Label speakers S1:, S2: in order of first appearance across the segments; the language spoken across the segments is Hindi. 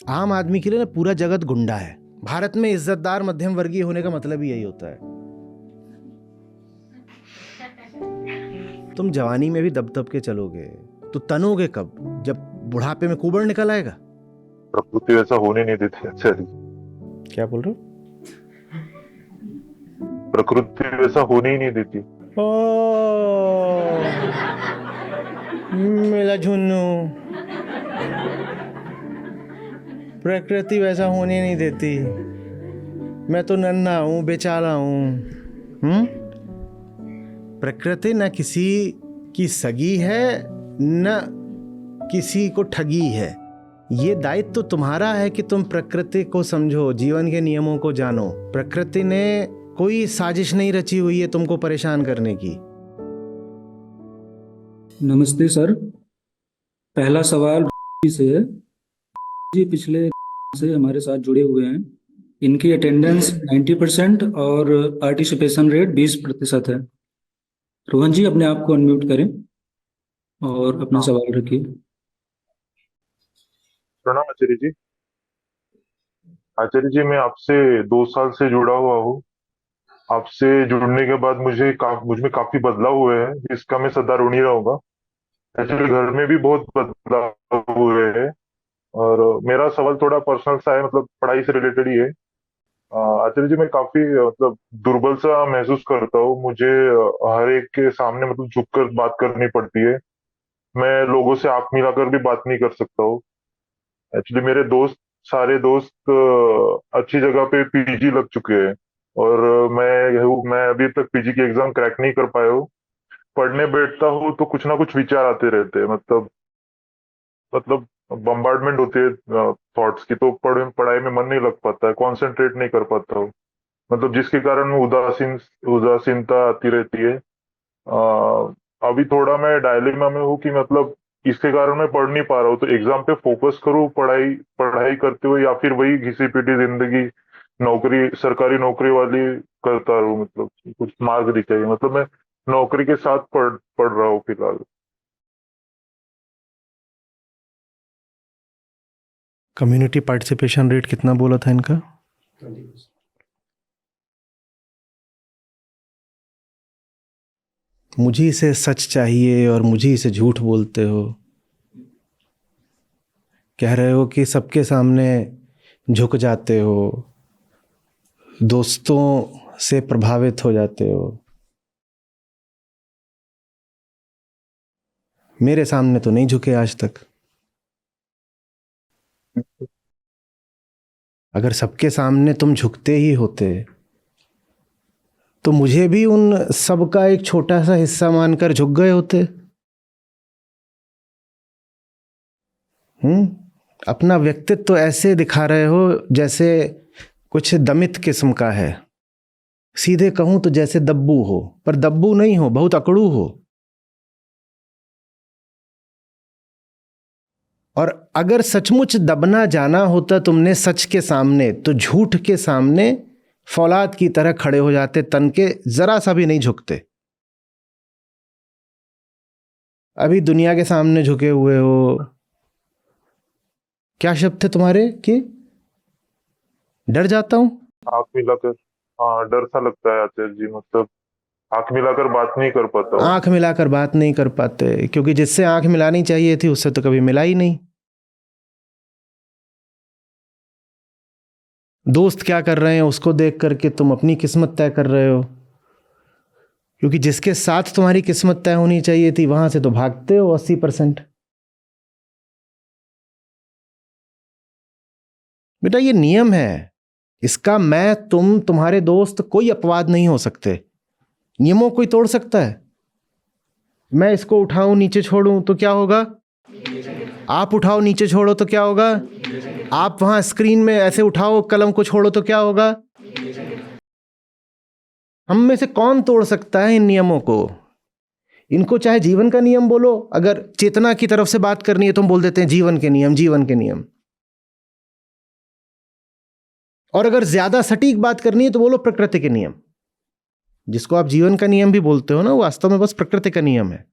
S1: आम आदमी के लिए ना पूरा जगत गुंडा है। भारत में इज्जतदार मध्यम वर्गीय होने का मतलब ही यही होता है। तुम जवानी में भी दब दब के चलोगे तो तनोगे कब? जब बुढ़ापे में कुबड़ निकल आएगा।
S2: प्रकृति वैसा होने नहीं देती आचार्य जी।
S1: क्या बोल रहे
S2: प्रकृति वैसा होने ही नहीं देती।
S1: हो? मेरा झुन्नू, प्रकृति वैसा होने नहीं देती। मैं तो नन्हा हूं, बेचारा हूं। प्रकृति न किसी की सगी है न किसी को ठगी है। ये दायित्व तो तुम्हारा है कि तुम प्रकृति को समझो, जीवन के नियमों को जानो। प्रकृति ने कोई साजिश नहीं रची हुई है तुमको परेशान करने की।
S3: नमस्ते सर। पहला सवाल से है। जी पिछले से हमारे साथ जुड़े हुए हैं। इनकी अटेंडेंस 90% और पार्टिसिपेशन रेट 20% है। रोहन जी अपने आप को अनम्यूट करें और अपना
S2: हाँ,
S3: सवाल रखिए।
S2: प्रणाम आचार्य जी। आचार्य जी, मैं आपसे 2 साल से जुड़ा हुआ हूँ। आपसे जुड़ने के बाद मुझ में काफी बदलाव हुए हैं, जिसका मैं सदा ऋणी रहूंगा। एक्चुअली घर में भी बहुत बदलाव हुए हैं। और मेरा सवाल थोड़ा पर्सनल सा है, मतलब पढ़ाई से रिलेटेड ही है। आचार्य जी, मैं काफी मतलब दुर्बल सा महसूस करता हूँ। मुझे हर एक के सामने मतलब झुककर बात करनी पड़ती है। मैं लोगों से आंख मिलाकर भी बात नहीं कर सकता हूँ। एक्चुअली मेरे सारे दोस्त अच्छी जगह पे पीजी लग चुके हैं। और मैं अभी तक पीजी की एग्जाम क्रैक नहीं कर पाया हूँ। पढ़ने बैठता हूँ तो कुछ ना कुछ विचार आते रहते हैं। मतलब बम्बार्डमेंट होती है थॉट्स की, तो पढ़ाई में मन नहीं लग पाता है, कंसंट्रेट नहीं कर पाता हूँ। मतलब जिसके कारण उदासीनता आती रहती है। अभी थोड़ा मैं डायलेमा में हूँ कि मतलब इसके कारण मैं पढ़ नहीं पा रहा हूँ, तो एग्जाम पे फोकस करूँ पढ़ाई पढ़ाई करते हुए, या फिर वही घिसी पिटी जिंदगी नौकरी सरकारी नौकरी वाली करता रहूँ। मतलब कुछ मार्ग दिखाइए। मतलब मैं नौकरी के साथ पढ़ रहा हूँ फिलहाल।
S1: कम्युनिटी पार्टिसिपेशन रेट कितना बोला था इनका?
S3: 20%।
S1: मुझे इसे सच चाहिए और मुझे इसे झूठ बोलते हो। कह रहे हो कि सबके सामने झुक जाते हो, दोस्तों से प्रभावित हो जाते हो। मेरे सामने तो नहीं झुके आज तक। अगर सबके सामने तुम झुकते ही होते तो मुझे भी उन सब का एक छोटा सा हिस्सा मानकर झुक गए होते। अपना व्यक्तित्व ऐसे दिखा रहे हो जैसे कुछ दमित किस्म का है। सीधे कहूं तो जैसे दब्बू हो, पर दब्बू नहीं हो, बहुत अकड़ू हो। और अगर सचमुच दबना जाना होता तुमने सच के सामने, तो झूठ के सामने फौलाद की तरह खड़े हो जाते, तन के जरा सा भी नहीं झुकते। अभी दुनिया के सामने झुके हुए हो। क्या शब्द थे तुम्हारे कि डर जाता हूं?
S2: आंख मिलाकर, हाँ, डर सा लगता है आचार्य जी। मतलब आंख मिलाकर बात नहीं कर पाता हूँ।
S1: आंख मिलाकर बात नहीं कर पाते क्योंकि जिससे आंख मिलानी चाहिए थी उससे तो कभी मिला ही नहीं। दोस्त क्या कर रहे हैं उसको देख करके तुम अपनी किस्मत तय कर रहे हो, क्योंकि जिसके साथ तुम्हारी किस्मत तय होनी चाहिए थी वहां से तो भागते हो 80%। बेटा ये नियम है, इसका मैं तुम्हारे दोस्त कोई अपवाद नहीं हो सकते। नियमों कोई तोड़ सकता है? मैं इसको उठाऊं नीचे छोड़ूं तो क्या होगा? आप उठाओ नीचे छोड़ो तो क्या होगा? आप वहां स्क्रीन में ऐसे उठाओ कलम को छोड़ो तो क्या होगा? हम में से कौन तोड़ सकता है इन नियमों को? इनको चाहे जीवन का नियम बोलो, अगर चेतना की तरफ से बात करनी है तो हम बोल देते हैं जीवन के नियम, जीवन के नियम। और अगर ज्यादा सटीक बात करनी है तो बोलो प्रकृति के नियम। जिसको आप जीवन का नियम भी बोलते हो ना, वो वास्तव में बस प्रकृति का नियम है।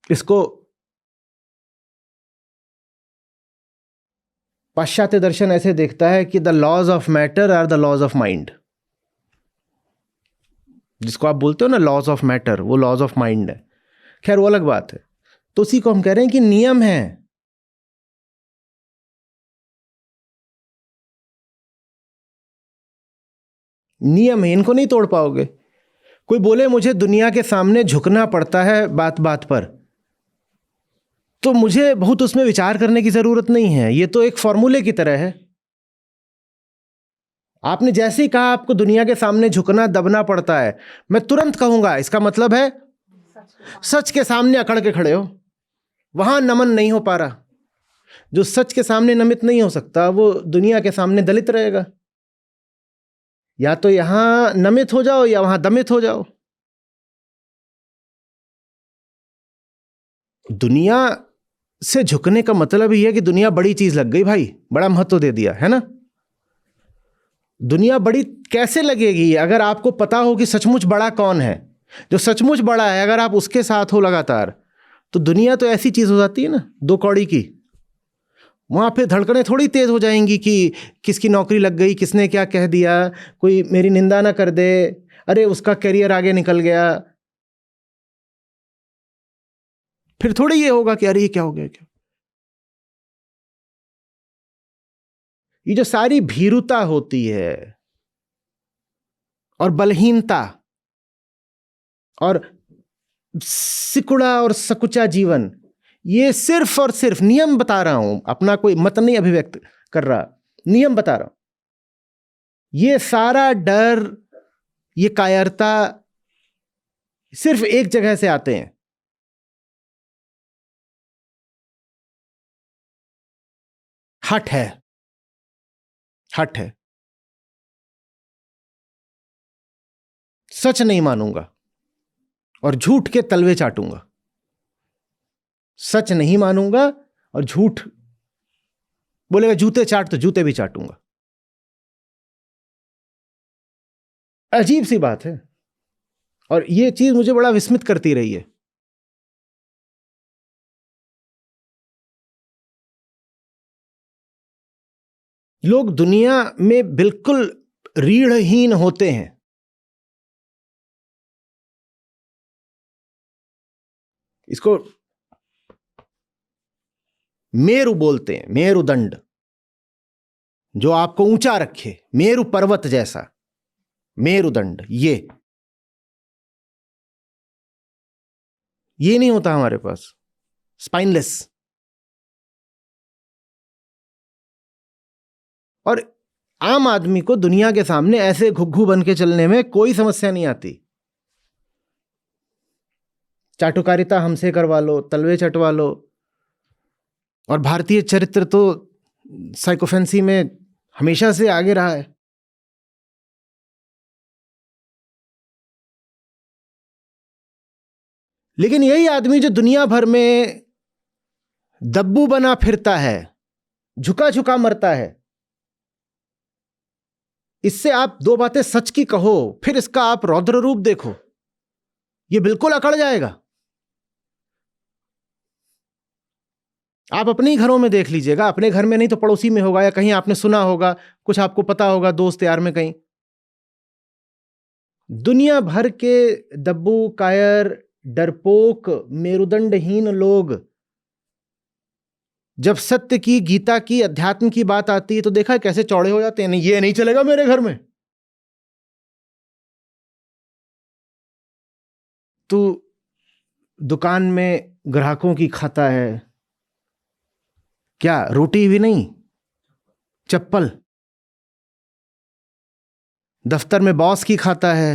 S1: इसको पाश्चात्य दर्शन ऐसे देखता है कि the laws of matter are the laws of mind. जिसको आप बोलते हो ना लॉज ऑफ मैटर, वो लॉज ऑफ माइंड है। खैर वो अलग बात है। तो उसी को हम कह रहे हैं कि नियम है, नियम है, इनको नहीं तोड़ पाओगे। कोई बोले मुझे दुनिया के सामने झुकना पड़ता है बात बात पर, तो मुझे बहुत उसमें विचार करने की जरूरत नहीं है। ये तो एक फॉर्मूले की तरह है। आपने जैसे ही कहा आपको दुनिया के सामने झुकना दबना पड़ता है, मैं तुरंत कहूंगा इसका मतलब है सच के सामने अकड़ के खड़े हो, वहां नमन नहीं हो पा रहा। जो सच के सामने नमित नहीं हो सकता वो दुनिया के सामने दलित रहेगा। या तो यहां नमित हो जाओ या वहां दमित हो जाओ। दुनिया से झुकने का मतलब ही है कि दुनिया बड़ी चीज लग गई भाई, बड़ा महत्व दे दिया है ना। दुनिया बड़ी कैसे लगेगी अगर आपको पता हो कि सचमुच बड़ा कौन है। जो सचमुच बड़ा है अगर आप उसके साथ हो लगातार, तो दुनिया तो ऐसी चीज हो जाती है ना दो कौड़ी की। वहां पे धड़कनें थोड़ी तेज हो जाएंगी कि किसकी नौकरी लग गई, किसने क्या कह दिया, कोई मेरी निंदा ना कर दे, अरे उसका करियर आगे निकल गया। फिर थोड़ी ये होगा कि अरे ये क्या हो गया क्या। ये जो सारी भीरुता होती है और बलहीनता और सिकुड़ा और सकुचा जीवन, ये सिर्फ और सिर्फ, नियम बता रहा हूं, अपना कोई मत नहीं अभिव्यक्त कर रहा, नियम बता रहा हूं। ये सारा डर, ये कायरता सिर्फ एक जगह से आते हैं, हठ है, हठ है। सच नहीं मानूंगा और झूठ के तलवे चाटूंगा। सच नहीं मानूंगा और झूठ बोलेगा जूते चाट, तो जूते भी चाटूंगा। अजीब सी बात है और यह चीज मुझे बड़ा विस्मित करती रही है। लोग दुनिया में बिल्कुल रीढ़हीन होते हैं। इसको मेरु बोलते हैं, मेरुदंड, जो आपको ऊंचा रखे, मेरु पर्वत जैसा मेरुदंड। ये नहीं होता हमारे पास, स्पाइनलेस। और आम आदमी को दुनिया के सामने ऐसे घुग्घू बन के चलने में कोई समस्या नहीं आती। चाटुकारिता हमसे करवा लो, तलवे चटवा लो। और भारतीय चरित्र तो साइकोफेंसी में हमेशा से आगे रहा है। लेकिन यही आदमी जो दुनिया भर में दब्बू बना फिरता है, झुका झुका मरता है, इससे आप दो बातें सच की कहो, फिर इसका आप रौद्र रूप देखो, ये बिल्कुल अकड़ जाएगा। आप अपने ही घरों में देख लीजिएगा, अपने घर में नहीं तो पड़ोसी में होगा, या कहीं आपने सुना होगा, कुछ आपको पता होगा दोस्त यार में कहीं। दुनिया भर के दब्बू, कायर, डरपोक, मेरुदंडहीन लोग जब सत्य की, गीता की, अध्यात्म की बात आती है तो देखा है कैसे चौड़े हो जाते हैं। नहीं, ये नहीं चलेगा मेरे घर में। तू दुकान में ग्राहकों की खाता है क्या? रोटी भी नहीं, चप्पल। दफ्तर में बॉस की खाता है।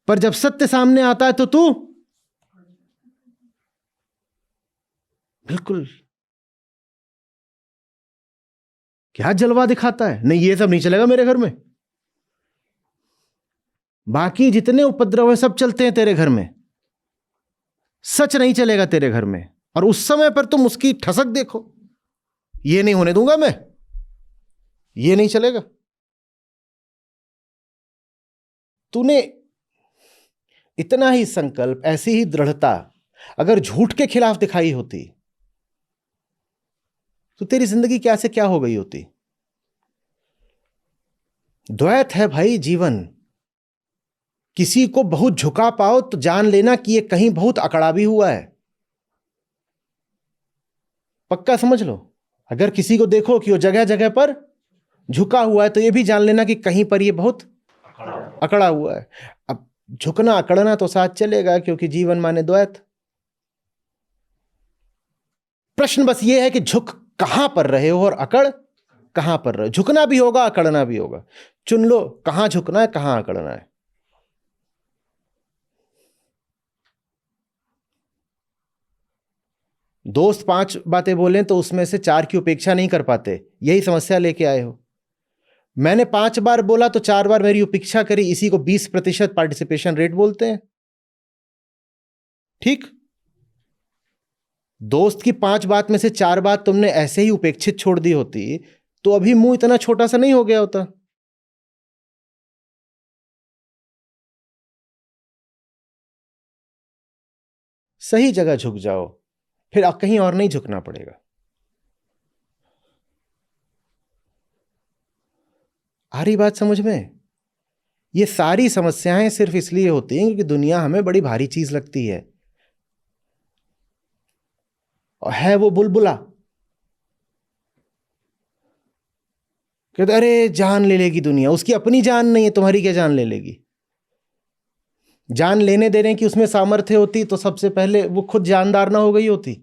S1: पर जब सत्य सामने आता है तो तू बिल्कुल क्या जलवा दिखाता है। नहीं, ये सब नहीं चलेगा मेरे घर में। बाकी जितने उपद्रव है सब चलते हैं तेरे घर में, सच नहीं चलेगा तेरे घर में। और उस समय पर तुम उसकी ठसक देखो, ये नहीं होने दूंगा मैं, ये नहीं चलेगा। तूने इतना ही संकल्प, ऐसी ही दृढ़ता अगर झूठ के खिलाफ दिखाई होती तो तेरी जिंदगी क्या से क्या हो गई होती। द्वैत है भाई जीवन। किसी को बहुत झुका पाओ तो जान लेना कि ये कहीं बहुत अकड़ा भी हुआ है। पक्का समझ लो। अगर किसी को देखो कि वो जगह जगह पर झुका हुआ है तो ये भी जान लेना कि कहीं पर ये बहुत अकड़ा हुआ है। अब झुकना अकड़ना तो साथ चलेगा, क्योंकि जीवन माने द्वैत। प्रश्न बस ये है कि झुक कहां पर रहे हो और अकड़ कहां पर रहे हो। झुकना भी होगा, अकड़ना भी होगा। चुन लो कहां झुकना है, कहां अकड़ना है। दोस्त 5 बातें बोलें तो उसमें से 4 की उपेक्षा नहीं कर पाते, यही समस्या लेके आए हो। मैंने 5 बार बोला तो 4 बार मेरी उपेक्षा करी, इसी को 20% पार्टिसिपेशन रेट बोलते हैं। ठीक। दोस्त की 5 बात में से 4 बात तुमने ऐसे ही उपेक्षित छोड़ दी होती तो अभी मुंह इतना छोटा सा नहीं हो गया होता। सही जगह झुक जाओ, फिर कहीं और नहीं झुकना पड़ेगा। आ रही बात समझ में? ये सारी समस्याएं सिर्फ इसलिए होती हैं क्योंकि दुनिया हमें बड़ी भारी चीज लगती है। और है वो बुलबुला, कहते अरे जान ले लेगी दुनिया। उसकी अपनी जान नहीं है, तुम्हारी क्या जान ले लेगी। जान लेने देने की उसमें सामर्थ्य होती तो सबसे पहले वो खुद जानदार ना हो गई होती।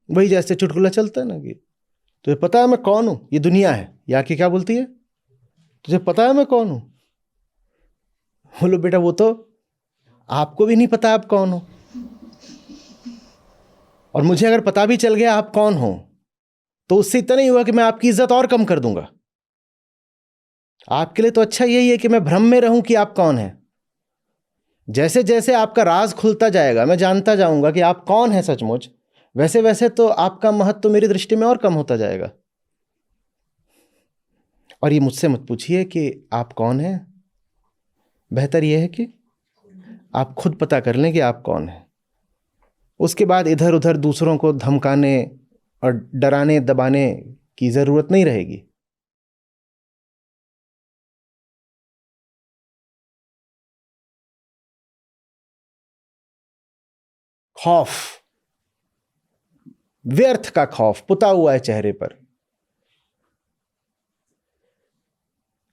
S1: वही जैसे चुटकुला चलता है ना कि तुझे पता है मैं कौन हूं, ये दुनिया है। या कि क्या बोलती है, तुझे पता है मैं कौन हूं। बोलो बेटा वो तो आपको भी नहीं पता आप कौन हो, और मुझे अगर पता भी चल गया आप कौन हो तो उससे इतना नहीं हुआ कि मैं आपकी इज्जत और कम कर दूंगा। आपके लिए तो अच्छा यही है कि मैं भ्रम में रहूं कि आप कौन है। जैसे जैसे आपका राज खुलता जाएगा, मैं जानता जाऊंगा कि आप कौन है सचमुच, वैसे वैसे तो आपका महत्व मेरी दृष्टि में और कम होता जाएगा। और ये मुझसे मत पूछिए कि आप कौन हैं। बेहतर यह है कि आप खुद पता कर लें कि आप कौन हैं। उसके बाद इधर उधर दूसरों को धमकाने और डराने दबाने की जरूरत नहीं रहेगी। खौफ, व्यर्थ का खौफ पुता हुआ है चेहरे पर,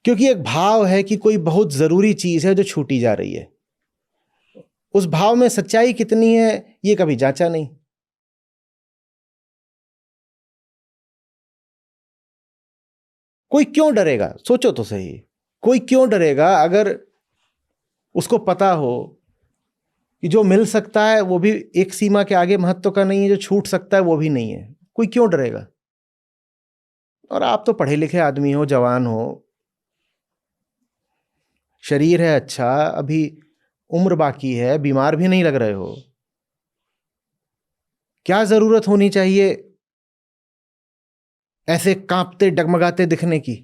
S1: क्योंकि एक भाव है कि कोई बहुत जरूरी चीज है जो छूटी जा रही है। उस भाव में सच्चाई कितनी है ये कभी जांचा नहीं। कोई क्यों डरेगा, सोचो तो सही। कोई क्यों डरेगा अगर उसको पता हो कि जो मिल सकता है वो भी एक सीमा के आगे महत्व का नहीं है, जो छूट सकता है वो भी नहीं है। कोई क्यों डरेगा। और आप तो पढ़े लिखे आदमी हो, जवान हो, शरीर है अच्छा, अभी उम्र बाकी है, बीमार भी नहीं लग रहे हो। क्या जरूरत होनी चाहिए ऐसे कांपते डगमगाते दिखने की,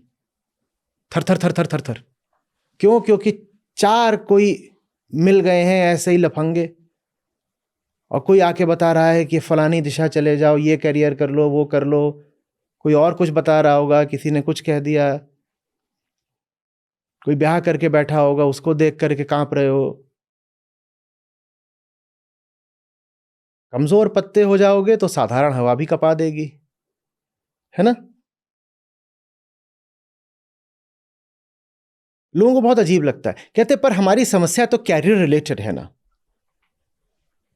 S1: थर थर थर थर थर थर। क्यों? क्योंकि 4 कोई मिल गए हैं ऐसे ही लफंगे, और कोई आके बता रहा है कि फलानी दिशा चले जाओ, ये करियर कर लो, वो कर लो। कोई और कुछ बता रहा होगा, किसी ने कुछ कह दिया, कोई ब्याह करके बैठा होगा, उसको देख करके कांप रहे हो। कमजोर पत्ते हो जाओगे तो साधारण हवा भी कपा देगी, है ना। लोगों को बहुत अजीब लगता है, कहते पर हमारी समस्या तो कैरियर रिलेटेड है ना,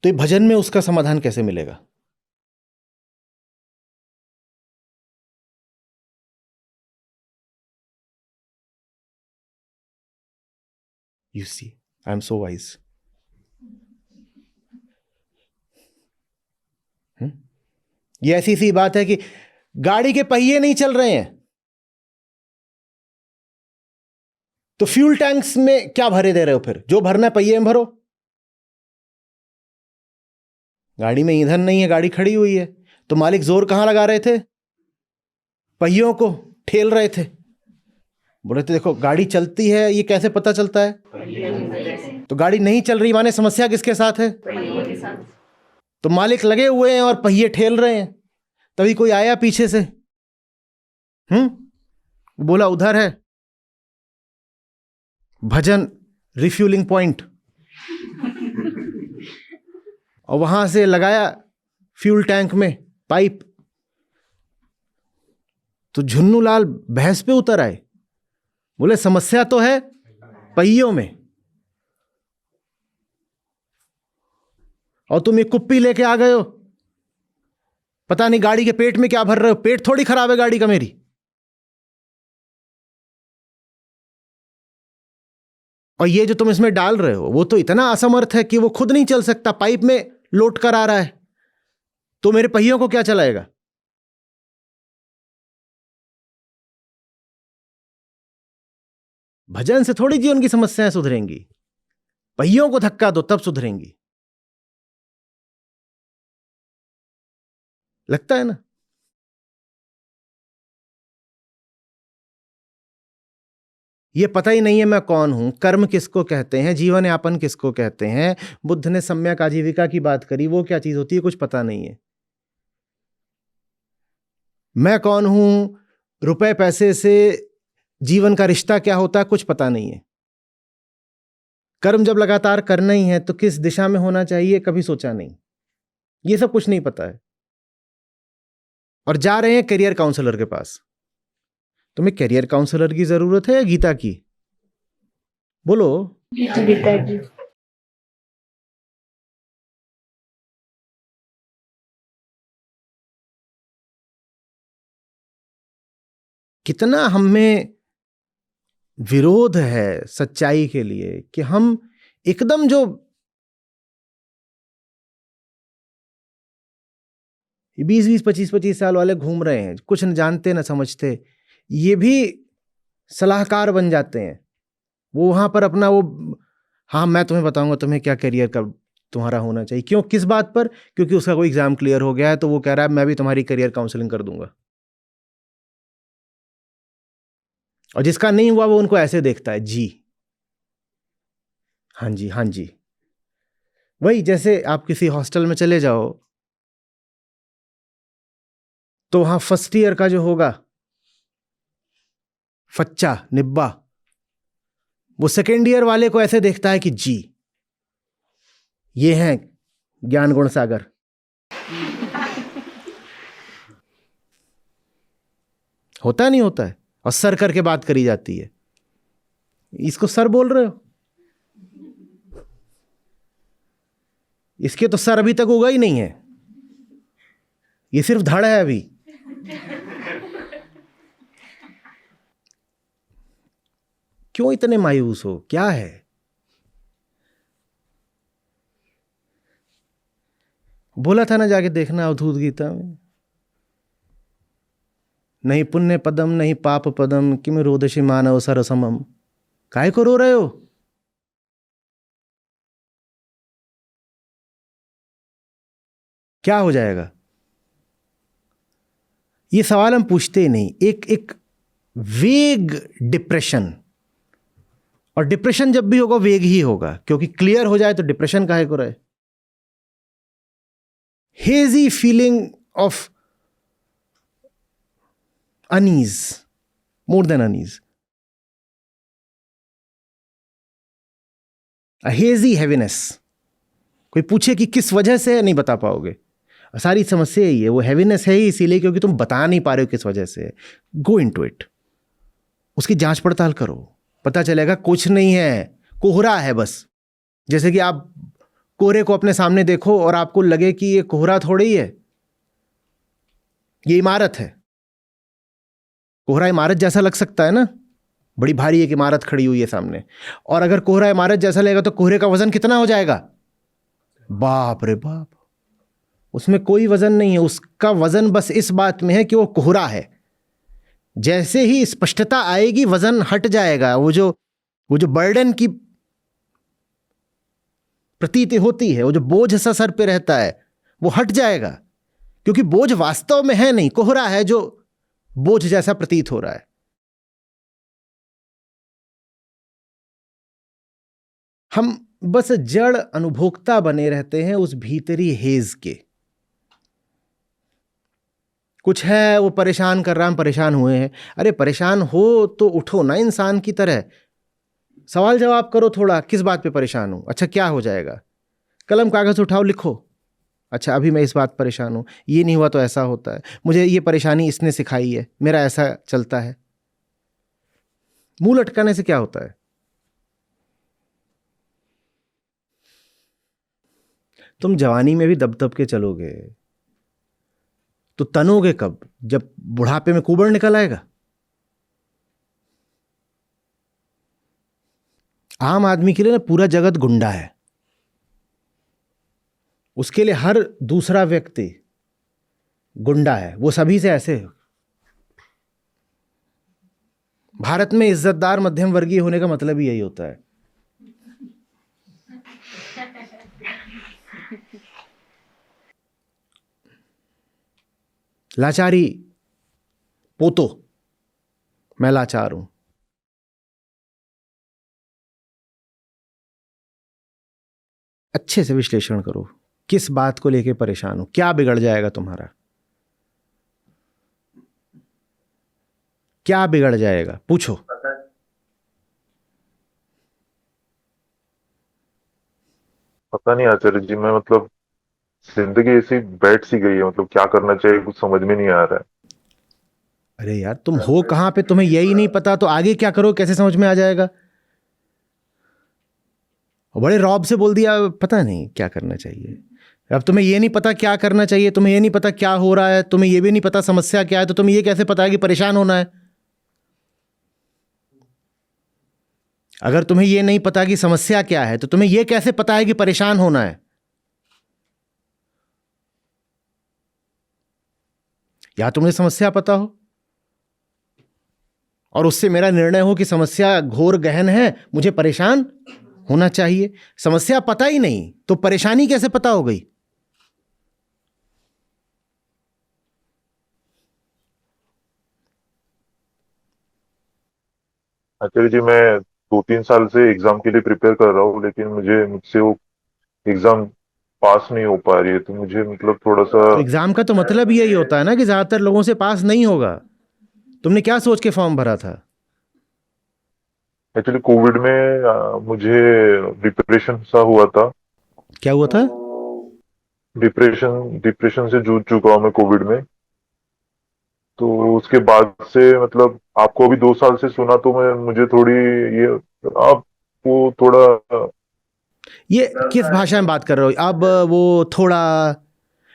S1: तो ये भजन में उसका समाधान कैसे मिलेगा। You see, I am so wise. ये ऐसी सी बात है कि गाड़ी के पहिए नहीं चल रहे हैं तो फ्यूल टैंक्स में क्या भरे दे रहे हो, फिर जो भरना है पहिए में भरो। गाड़ी में ईंधन नहीं है, गाड़ी खड़ी हुई है, तो मालिक जोर कहां लगा रहे थे, पहियों को ठेल रहे थे। बोले थे देखो गाड़ी चलती है, ये कैसे पता चलता है, तो गाड़ी नहीं चल रही माने समस्या किसके साथ है?
S4: पहिए के साथ।
S1: तो मालिक लगे हुए हैं और पहिए ठेल रहे हैं, तभी कोई आया पीछे से, बोला उधर है भजन रिफ्यूलिंग पॉइंट, और वहां से लगाया फ्यूल टैंक में पाइप। तो झुन्नूलाल भैंस पे उतर आए, बोले समस्या तो है पहियों में, और तुम एक कुप्पी लेके आ गए हो, पता नहीं गाड़ी के पेट में क्या भर रहे हो, पेट थोड़ी खराब है गाड़ी का मेरी। और ये जो तुम इसमें डाल रहे हो वो तो इतना असमर्थ है कि वो खुद नहीं चल सकता, पाइप में लोट कर आ रहा है, तो मेरे पहियों को क्या चलाएगा? भजन से थोड़ी जीवन की समस्याएं सुधरेंगी, पहियों को धक्का दो तब सुधरेंगी। लगता है ना? ये पता ही नहीं है मैं कौन हूं, कर्म किसको कहते हैं, जीवन यापन किसको कहते हैं। बुद्ध ने सम्यक आजीविका की बात करी, वो क्या चीज होती है कुछ पता नहीं है। मैं कौन हूं, रुपए पैसे से जीवन का रिश्ता क्या होता है कुछ पता नहीं है। कर्म जब लगातार करना ही है तो किस दिशा में होना चाहिए कभी सोचा नहीं, ये सब कुछ नहीं पता है। और जा रहे हैं करियर काउंसलर के पास। तुम्हें करियर काउंसलर की जरूरत है या गीता की? बोलो।
S4: गीता की।
S1: कितना हम में विरोध है सच्चाई के लिए कि हम एकदम जो 20-20, 25-25 साल वाले घूम रहे हैं, कुछ न जानते न समझते, ये भी सलाहकार बन जाते हैं। वो वहां पर अपना वो, हाँ मैं तुम्हें बताऊंगा तुम्हें क्या करियर का तुम्हारा होना चाहिए। क्यों, किस बात पर? क्योंकि उसका कोई एग्जाम क्लियर हो गया है तो वो कह रहा है मैं भी तुम्हारी करियर काउंसलिंग कर दूंगा। और जिसका नहीं हुआ वो उनको ऐसे देखता है, जी हाँ जी हाँ जी। वही जैसे आप किसी हॉस्टल में चले जाओ तो वहां फर्स्ट ईयर का जो होगा फच्चा निब्बा, वो सेकेंड ईयर वाले को ऐसे देखता है कि जी ये हैं ज्ञान गुण सागर। होता नहीं होता है, और सर करके बात करी जाती है, इसको सर बोल रहे हो, इसके तो सर अभी तक उगा ही नहीं है, ये सिर्फ धड़ है अभी। क्यों इतने मायूस हो, क्या है? बोला था ना जाके देखना अवधूत गीता में, नहीं पुण्य पदम नहीं पाप पदम किम रोदसी मानव सरसमम। काहे को रो रहे हो? क्या हो जाएगा? ये सवाल हम पूछते ही नहीं। एक वेग डिप्रेशन, और डिप्रेशन जब भी होगा वेग ही होगा, क्योंकि क्लियर हो जाए तो डिप्रेशन काहे को रहे। Hazy feeling of unease, more than unease, a hazy heaviness। कोई पूछे कि किस वजह से, नहीं बता पाओगे। सारी समस्या यही है, वो हैवीनेस है ही इसीलिए क्योंकि तुम बता नहीं पा रहे हो किस वजह से। गो इनटू इट, उसकी जांच पड़ताल करो, पता चलेगा कुछ नहीं है, कोहरा है बस। जैसे कि आप कोहरे को अपने सामने देखो और आपको लगे कि ये कोहरा थोड़ी ही है, ये इमारत है। कोहरा इमारत जैसा लग सकता है ना, बड़ी भारी एक इमारत खड़ी हुई है सामने, और अगर कोहरा इमारत जैसा लगेगा तो कोहरे का वजन कितना हो जाएगा? बाप रे बाप, उसमें कोई वजन नहीं है। उसका वजन बस इस बात में है कि वो कोहरा है। जैसे ही स्पष्टता आएगी वजन हट जाएगा, वो जो बर्डन की प्रतीति होती है, वो जो बोझ सा सर पे रहता है वो हट जाएगा, क्योंकि बोझ वास्तव में है नहीं, कोहरा है जो बोझ जैसा प्रतीत हो रहा है। हम बस जड़ अनुभोक्ता बने रहते हैं उस भीतरी हेज के। कुछ है वो परेशान कर रहा, हम परेशान हुए हैं। अरे परेशान हो तो उठो ना इंसान की तरह, सवाल जवाब करो थोड़ा, किस बात पे परेशान हूं, अच्छा क्या हो जाएगा, कलम कागज उठाओ लिखो, अच्छा अभी मैं इस बात परेशान हूं, ये नहीं हुआ तो ऐसा होता है, मुझे ये परेशानी इसने सिखाई है, मेरा ऐसा चलता है। मुंह लटकाने से क्या होता है? तुम जवानी में भी दब दब के चलोगे तो तनोगे कब? जब बुढ़ापे में कुबड़ निकल आएगा। आम आदमी के लिए ना पूरा जगत गुंडा है, उसके लिए हर दूसरा व्यक्ति गुंडा है, वो सभी से ऐसे है। भारत में इज्जतदार मध्यम वर्गीय होने का मतलब ही यही होता है। लाचारी पोतो, मैं लाचार हूं। अच्छे से विश्लेषण करो, किस बात को लेके परेशान हो, क्या बिगड़ जाएगा तुम्हारा, क्या बिगड़ जाएगा, पूछो।
S2: पता नहीं आचार्य जी, मैं मतलब जिंदगी ऐसी बैठ सी गई है, मतलब क्या करना चाहिए कुछ समझ में नहीं आ रहा है।
S1: अरे यार तुम हो कहां पे, तुम्हें यही नहीं पता तो आगे क्या करो, कैसे समझ में आ जाएगा? बड़े रौब से बोल दिया पता नहीं क्या करना चाहिए। अब तुम्हें ये नहीं पता क्या करना चाहिए, तुम्हें ये नहीं पता क्या हो रहा है, तुम्हें ये भी नहीं पता समस्या क्या है, तो तुम्हें ये कैसे पता है कि परेशान होना है? अगर तुम्हें ये नहीं पता कि समस्या क्या है तो तुम्हें ये कैसे पता है कि परेशान होना है? या तुम्हें समस्या पता हो और उससे मेरा निर्णय हो कि समस्या घोर गहन है, मुझे परेशान होना चाहिए। समस्या पता ही नहीं तो परेशानी कैसे पता हो गई?
S2: आचार्य जी, मैं 2-3 साल से एग्जाम के लिए प्रिपेयर कर रहा हूँ, लेकिन मुझसे वो एग्जाम पास नहीं हो पा रही है, तो मुझे मतलब थोड़ा सा।
S1: तो एग्जाम का तो मतलब यही होता है ना कि ज्यादातर लोगों से पास नहीं होगा। तुमने क्या सोच के फॉर्म भरा था?
S2: एक्चुअली कोविड में मुझे डिप्रेशन सा हुआ था।
S1: क्या हुआ था?
S2: डिप्रेशन डिप्रेशन से जूझ चुका हूँ मैं कोविड में। तो उसके बाद से मतलब आपको अभी 2 साल से सुना तो मुझे थोड़ी ये आपको थोड़ा।
S1: ये किस भाषा में बात कर रहे हो अब? वो थोड़ा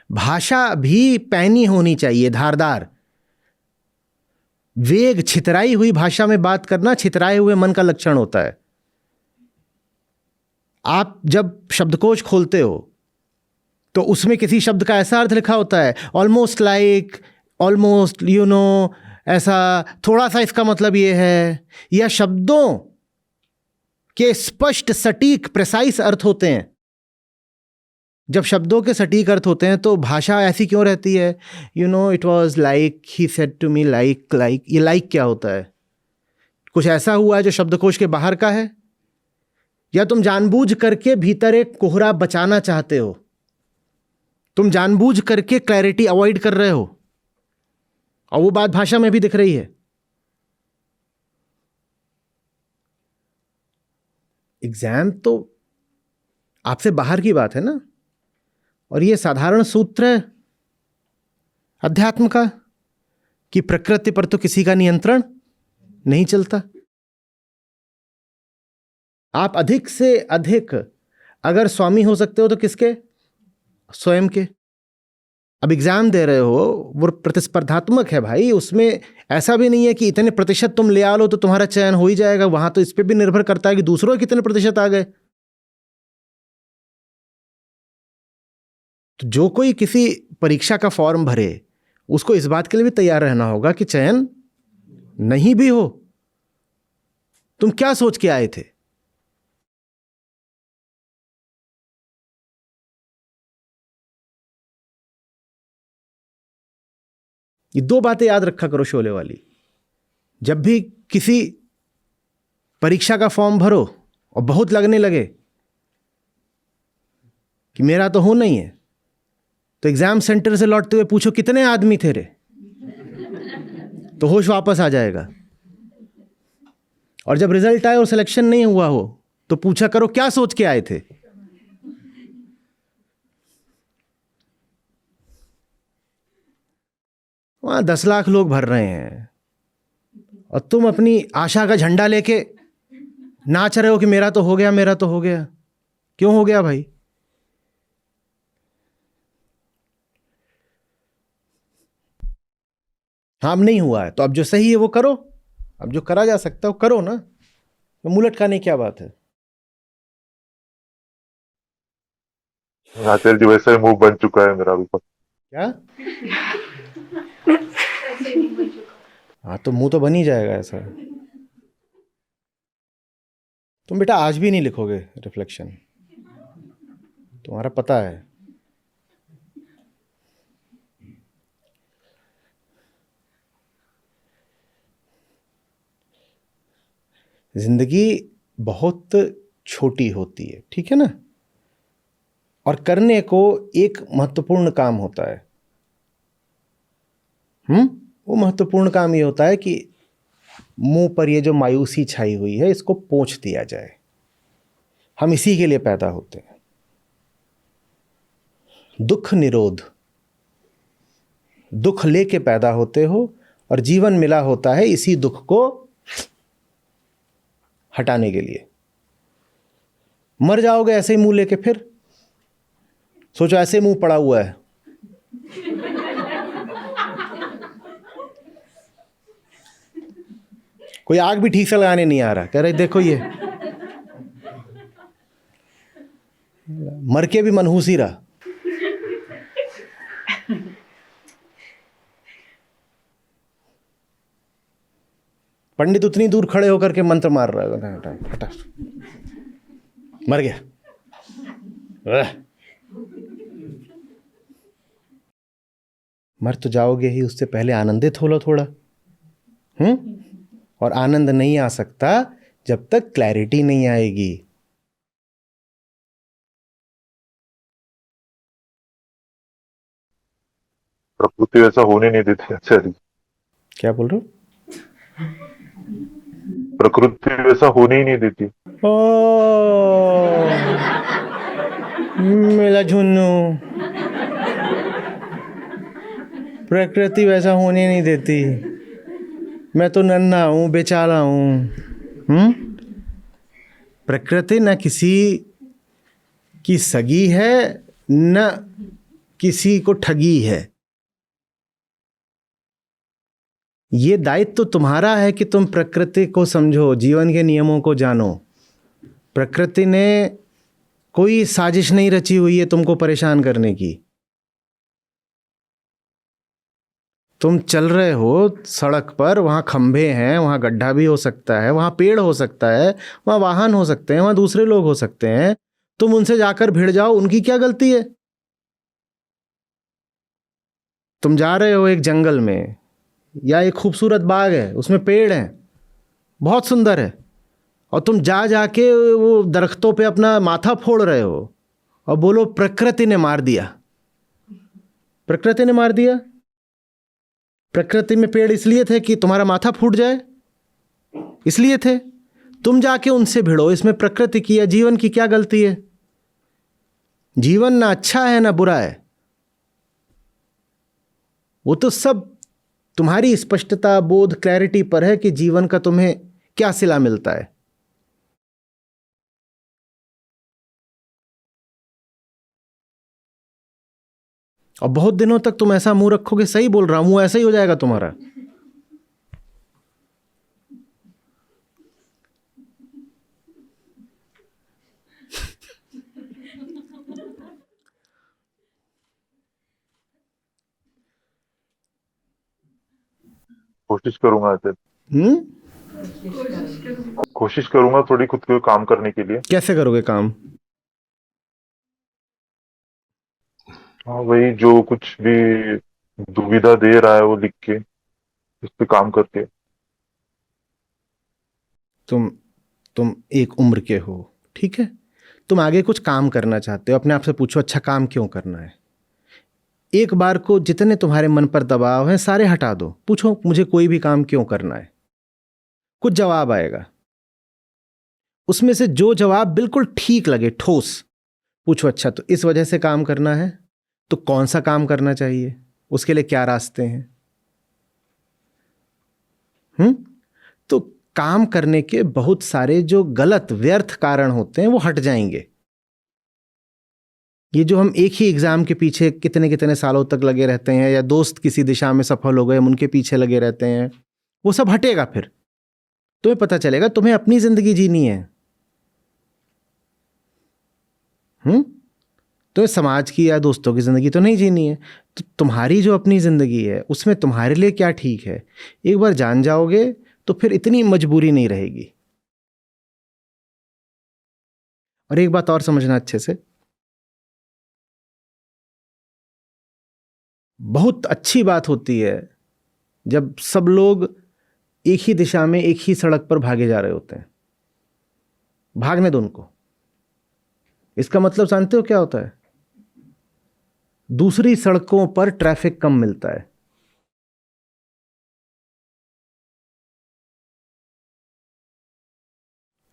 S1: भाषा भी पैनी होनी चाहिए, धारदार। वेग छितराई हुई भाषा में बात करना छितराए हुए मन का लक्षण होता है। आप जब शब्दकोश खोलते हो तो उसमें किसी शब्द का ऐसा अर्थ लिखा होता है, almost like, almost you know, ऐसा, थोड़ा सा इसका मतलब ये है, या शब्दों के स्पष्ट सटीक प्रिसाइज अर्थ होते हैं। जब शब्दों के सटीक अर्थ होते हैं तो भाषा ऐसी क्यों रहती है? You know, it was like he said to me, like like, ये लाइक क्या होता है? कुछ ऐसा हुआ है जो शब्दकोश के बाहर का है, या तुम जानबूझ करके भीतर एक कोहरा बचाना चाहते हो? तुम जानबूझ करके क्लैरिटी अवॉइड कर रहे हो और वो बात भाषा में भी दिख रही है। एग्जाम तो आपसे बाहर की बात है ना, और ये साधारण सूत्र है अध्यात्म का कि प्रकृति पर तो किसी का नियंत्रण नहीं चलता। आप अधिक से अधिक अगर स्वामी हो सकते हो तो किसके? स्वयं के। अब एग्जाम दे रहे हो, वो प्रतिस्पर्धात्मक है भाई, उसमें ऐसा भी नहीं है कि इतने प्रतिशत तुम ले आ लो तो तुम्हारा चयन हो ही जाएगा। वहां तो इस पे भी निर्भर करता है कि दूसरों के कितने प्रतिशत आ गए। तो जो कोई किसी परीक्षा का फॉर्म भरे उसको इस बात के लिए भी तैयार रहना होगा कि चयन नहीं भी हो। तुम क्या सोच के आए थे? ये दो बातें याद रखा करो शोले वाली। जब भी किसी परीक्षा का फॉर्म भरो और बहुत लगने लगे कि मेरा तो होना ही है। तो एग्जाम सेंटर से लौटते हुए पूछो कितने आदमी थे रे, तो होश वापस आ जाएगा। और जब रिजल्ट आए और सिलेक्शन नहीं हुआ हो तो पूछा करो क्या सोच के आए थे। वहां 10 लाख लोग भर रहे हैं और तुम अपनी आशा का झंडा लेके नाच रहे हो कि मेरा तो हो गया, मेरा तो हो गया। क्यों हो गया भाई? हाँ, अब नहीं हुआ है तो अब जो सही है वो करो। अब जो करा जा सकता है वो करो ना, तो मुंह लटकाने की क्या बात है?
S2: आचार्य जी वैसा ही मुंह बन चुका है मेरा अभी तक।
S1: क्या? हाँ, तो मुंह तो बन ही जाएगा ऐसा। तुम बेटा आज भी नहीं लिखोगे रिफ्लेक्शन, तुम्हारा पता है। जिंदगी बहुत छोटी होती है, ठीक है ना? और करने को एक महत्वपूर्ण काम होता है। वो महत्वपूर्ण काम ये होता है कि मुंह पर ये जो मायूसी छाई हुई है इसको पोंछ दिया जाए। हम इसी के लिए पैदा होते हैं। दुख निरोध, दुख लेके पैदा होते हो और जीवन मिला होता है इसी दुख को हटाने के लिए। मर जाओगे ऐसे ही मुंह लेके, फिर सोचो ऐसे मुंह पड़ा हुआ है। कोई आग भी ठीक से लगाने नहीं आ रहा, कह रहे देखो ये मर के भी मनहूस ही रहा। पंडित उतनी दूर खड़े होकर के मंत्र मार रहा है, हटा, मर गया। मर तो जाओगे ही, उससे पहले आनंदित हो लो थोड़ा। और आनंद नहीं आ सकता जब तक क्लैरिटी नहीं आएगी।
S2: प्रकृति वैसा होने नहीं देती आचार्य जी।
S1: क्या बोल रहे हो?
S2: प्रकृति वैसा होने ही नहीं देती।
S1: ओ मेरा झुन्नू, प्रकृति वैसा होने नहीं देती। मैं तो नन्हा हूं, बेचारा हूं। प्रकृति न किसी की सगी है न किसी को ठगी है। ये दायित्व तो तुम्हारा है कि तुम प्रकृति को समझो, जीवन के नियमों को जानो। प्रकृति ने कोई साजिश नहीं रची हुई है तुमको परेशान करने की। तुम चल रहे हो सड़क पर, वहां खंभे हैं, वहां गड्ढा भी हो सकता है, वहां पेड़ हो सकता है, वहां वाहन हो सकते हैं, वहां दूसरे लोग हो सकते हैं। तुम उनसे जाकर भिड़ जाओ, उनकी क्या गलती है? तुम जा रहे हो एक जंगल में या एक खूबसूरत बाग है, उसमें पेड़ हैं, बहुत सुंदर है, और तुम जा जाके वो दरख्तों पे अपना माथा फोड़ रहे हो और बोलो प्रकृति ने मार दिया। प्रकृति ने मार दिया? प्रकृति में पेड़ इसलिए थे कि तुम्हारा माथा फूट जाए, इसलिए थे। तुम जाके उनसे भिड़ो, इसमें प्रकृति की या जीवन की क्या गलती है? जीवन ना अच्छा है ना बुरा है, वो तो सब तुम्हारी स्पष्टता, बोध, क्लैरिटी पर है कि जीवन का तुम्हें क्या सिला मिलता है। और बहुत दिनों तक तुम ऐसा मुंह रखोगे, सही बोल रहा हूं, मुंह ऐसा ही हो जाएगा तुम्हारा।
S2: कोशिश करूंगा आचार्य, कोशिश करूंगा थोड़ी खुद को काम करने के लिए।
S1: कैसे करोगे काम?
S2: हाँ, वही जो कुछ भी दुविधा दे रहा है वो लिख के, इस पे काम करके।
S1: तुम एक उम्र के हो, ठीक है? तुम आगे कुछ काम करना चाहते हो, अपने आप से पूछो अच्छा काम क्यों करना है। एक बार को जितने तुम्हारे मन पर दबाव हैं सारे हटा दो, पूछो मुझे कोई भी काम क्यों करना है। कुछ जवाब आएगा, उसमें से जो जवाब बिल्कुल ठीक लगे, ठोस, पूछो अच्छा तो इस वजह से काम करना है, तो कौन सा काम करना चाहिए, उसके लिए क्या रास्ते हैं। तो काम करने के बहुत सारे जो गलत व्यर्थ कारण होते हैं वो हट जाएंगे। ये जो हम एक ही एग्जाम के पीछे कितने कितने सालों तक लगे रहते हैं, या दोस्त किसी दिशा में सफल हो गए हम उनके पीछे लगे रहते हैं, वो सब हटेगा। फिर तुम्हें पता चलेगा तुम्हें अपनी जिंदगी जीनी है। तुम्हें समाज की या दोस्तों की जिंदगी तो नहीं जीनी है। तो तुम्हारी जो अपनी जिंदगी है उसमें तुम्हारे लिए क्या ठीक है, एक बार जान जाओगे तो फिर इतनी मजबूरी नहीं रहेगी। और एक बात और समझना अच्छे से, बहुत अच्छी बात होती है जब सब लोग एक ही दिशा में एक ही सड़क पर भागे जा रहे होते हैं। भागने दो उनको। इसका मतलब जानते हो क्या होता है? दूसरी सड़कों पर ट्रैफिक कम मिलता है।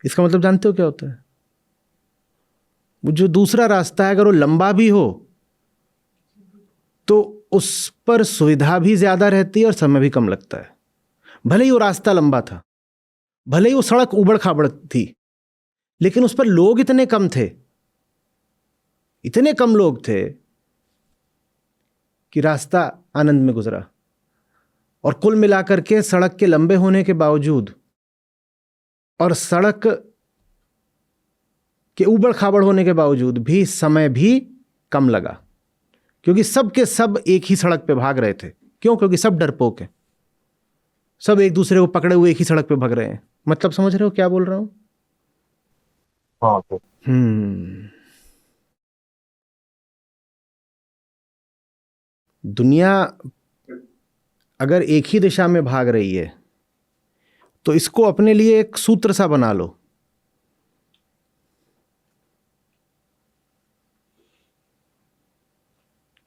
S1: इसका मतलब जानते हो क्या होता है? वो जो दूसरा रास्ता है अगर वो लंबा भी हो तो उस पर सुविधा भी ज्यादा रहती है और समय भी कम लगता है। भले ही वो रास्ता लंबा था, भले ही वो सड़क उबड़ खाबड़ थी, लेकिन उस पर लोग इतने कम थे, इतने कम लोग थे कि रास्ता आनंद में गुजरा। और कुल मिलाकर के सड़क के लंबे होने के बावजूद और सड़क के उबड़ खाबड़ होने के बावजूद भी समय भी कम लगा, क्योंकि सब के सब एक ही सड़क पे भाग रहे थे। क्यों? क्योंकि सब डरपोक हैं, सब एक दूसरे को पकड़े हुए एक ही सड़क पे भाग रहे हैं। मतलब समझ रहे हो क्या बोल रहा हूं?
S2: हाँ सर।
S1: दुनिया अगर एक ही दिशा में भाग रही है तो इसको अपने लिए एक सूत्र सा बना लो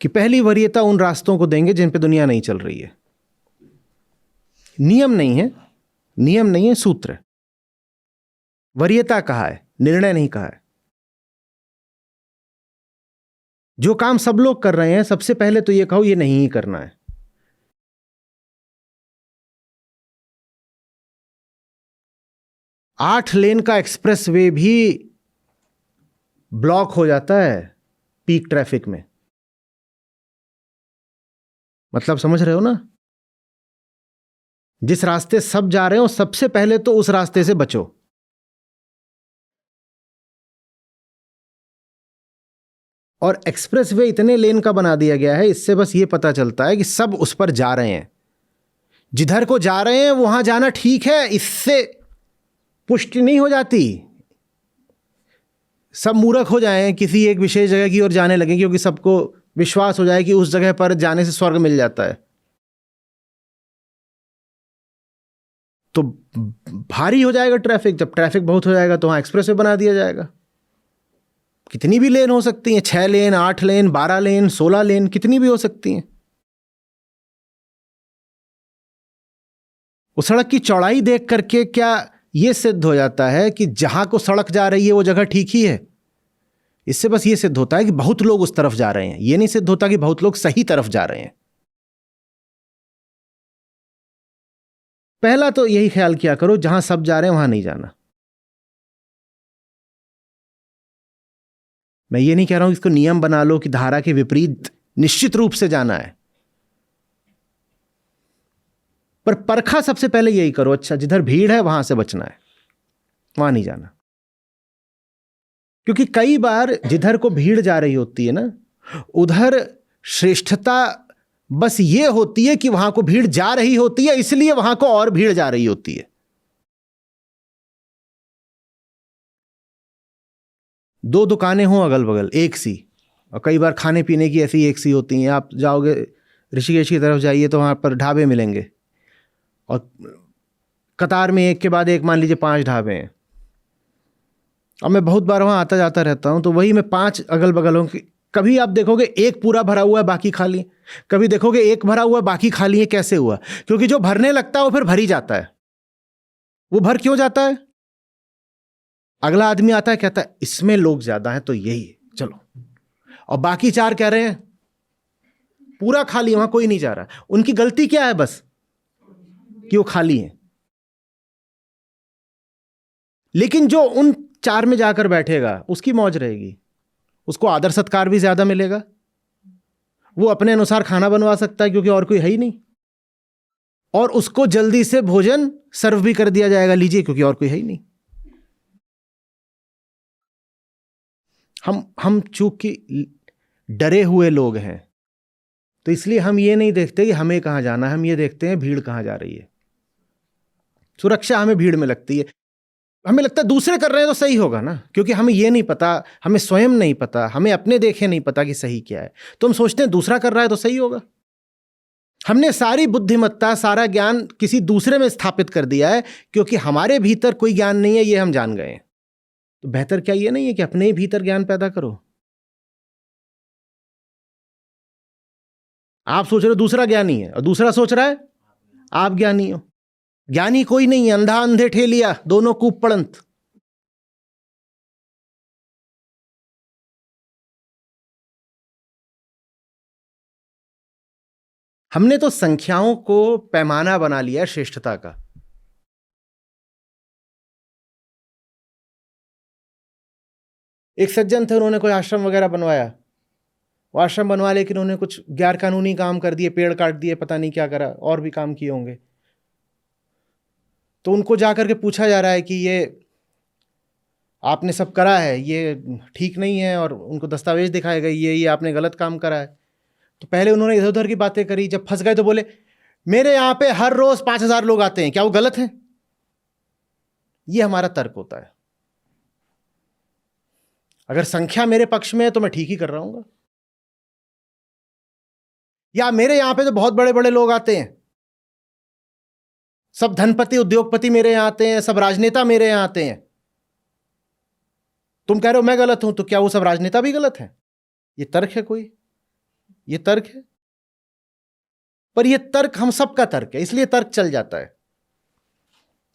S1: कि पहली वरीयता उन रास्तों को देंगे जिन पे दुनिया नहीं चल रही है। नियम नहीं है, नियम नहीं है, सूत्र है। वरीयता कहा है, निर्णय नहीं कहा है। जो काम सब लोग कर रहे हैं सबसे पहले तो ये कहो ये नहीं ही करना है। आठ लेन का एक्सप्रेस वे भी ब्लॉक हो जाता है पीक ट्रैफिक में। मतलब समझ रहे हो ना? जिस रास्ते सब जा रहे हो सबसे पहले तो उस रास्ते से बचो। और एक्सप्रेस वे इतने लेन का बना दिया गया है, इससे बस ये पता चलता है कि सब उस पर जा रहे हैं। जिधर को जा रहे हैं वहां जाना ठीक है, इससे पुष्टि नहीं हो जाती। सब मूर्ख हो जाएं, किसी एक विशेष जगह की ओर जाने लगे क्योंकि सबको विश्वास हो जाए कि उस जगह पर जाने से स्वर्ग मिल जाता है। तो भारी हो जाएगा ट्रैफिक। जब ट्रैफिक बहुत हो जाएगा तो वहां एक्सप्रेस वे बना दिया जाएगा। कितनी भी लेन हो सकती हैं, 6 लेन, 8 लेन, 12 लेन, 16 लेन, कितनी भी हो सकती हैं। उस सड़क की चौड़ाई देख करके क्या यह सिद्ध हो जाता है कि जहां को सड़क जा रही है वो जगह ठीक ही है? इससे बस ये सिद्ध होता है कि बहुत लोग उस तरफ जा रहे हैं। यह नहीं सिद्ध होता कि बहुत लोग सही तरफ जा रहे हैं। पहला तो यही ख्याल किया करो जहां सब जा रहे हैं वहां नहीं जाना। मैं ये नहीं कह रहा हूं इसको नियम बना लो कि धारा के विपरीत निश्चित रूप से जाना है, पर परखा सबसे पहले यही करो, अच्छा जिधर भीड़ है वहां से बचना है, वहां नहीं जाना। क्योंकि कई बार जिधर को भीड़ जा रही होती है ना, उधर श्रेष्ठता बस ये होती है कि वहां को भीड़ जा रही होती है, इसलिए वहां को और भीड़ जा रही होती है। दो दुकानें हों अगल बगल एक सी, और कई बार खाने पीने की ऐसी एक सी होती हैं। आप जाओगे ऋषिकेश की तरफ जाइए तो वहाँ पर ढाबे मिलेंगे, और कतार में एक के बाद एक मान लीजिए 5 ढाबे हैं। अब मैं बहुत बार वहाँ आता जाता रहता हूँ, तो वही मैं 5 अगल बगलों की, कभी आप देखोगे एक पूरा भरा हुआ है बाकी खाली है, कभी देखोगे एक भरा हुआ है बाकी खाली है। कैसे हुआ? क्योंकि जो भरने लगता है वो फिर भर ही जाता है। वो भर क्यों जाता है? अगला आदमी आता है, कहता है इसमें लोग ज्यादा हैं तो यही है, चलो। और बाकी 4 कह रहे हैं पूरा खाली है, वहां कोई नहीं जा रहा। उनकी गलती क्या है? बस कि वो खाली है। लेकिन जो उन 4 में जाकर बैठेगा उसकी मौज रहेगी, उसको आदर सत्कार भी ज्यादा मिलेगा, वो अपने अनुसार खाना बनवा सकता है क्योंकि और कोई है ही नहीं, और उसको जल्दी से भोजन सर्व भी कर दिया जाएगा, लीजिए, क्योंकि और कोई है ही नहीं। हम चूंकि डरे हुए लोग हैं, तो इसलिए हम ये नहीं देखते कि हमें कहां जाना है, हम ये देखते हैं भीड़ कहां जा रही है। सुरक्षा हमें भीड़ में लगती है। हमें लगता है दूसरे कर रहे हैं तो सही होगा ना, क्योंकि हमें ये नहीं पता, हमें स्वयं नहीं पता, हमें अपने देखे नहीं पता कि सही क्या है, तो हम सोचते हैं दूसरा कर रहा है तो सही होगा। हमने सारी बुद्धिमत्ता, सारा ज्ञान किसी दूसरे में स्थापित कर दिया है, क्योंकि हमारे भीतर कोई ज्ञान नहीं है, ये हम जान गए हैं। तो बेहतर क्या ये नहीं है कि अपने ही भीतर ज्ञान पैदा करो? आप सोच रहे हो दूसरा ज्ञानी है और दूसरा सोच रहा है आप ज्ञानी हो। ज्ञानी कोई नहीं है, अंधा अंधे ठेलिया, दोनों कूप पड़ंत। हमने तो संख्याओं को पैमाना बना लिया श्रेष्ठता का। एक सज्जन थे, उन्होंने कोई आश्रम वगैरह बनवाया, वो आश्रम बनवा, लेकिन उन्होंने कुछ गैर कानूनी काम कर दिए, पेड़ काट दिए, पता नहीं क्या करा, और भी काम किए होंगे। तो उनको जाकर के पूछा जा रहा है कि ये आपने सब करा है, ये ठीक नहीं है, और उनको दस्तावेज दिखाए गए, ये आपने गलत काम करा है। तो पहले उन्होंने इधर उधर की बातें करी, जब फंस गए तो बोले मेरे यहां पे हर रोज 5000 लोग आते हैं, क्या वो गलत है? ये हमारा तर्क होता है। अगर संख्या मेरे पक्ष में है तो मैं ठीक ही कर रहा हूं। या मेरे यहां पे तो बहुत बड़े बड़े लोग आते हैं, सब धनपति उद्योगपति मेरे यहां आते हैं, सब राजनेता मेरे यहां आते हैं, तुम कह रहे हो मैं गलत हूं, तो क्या वो सब राजनेता भी गलत हैं? ये तर्क है कोई? ये तर्क है? पर ये तर्क हम सबका तर्क है, इसलिए तर्क चल जाता है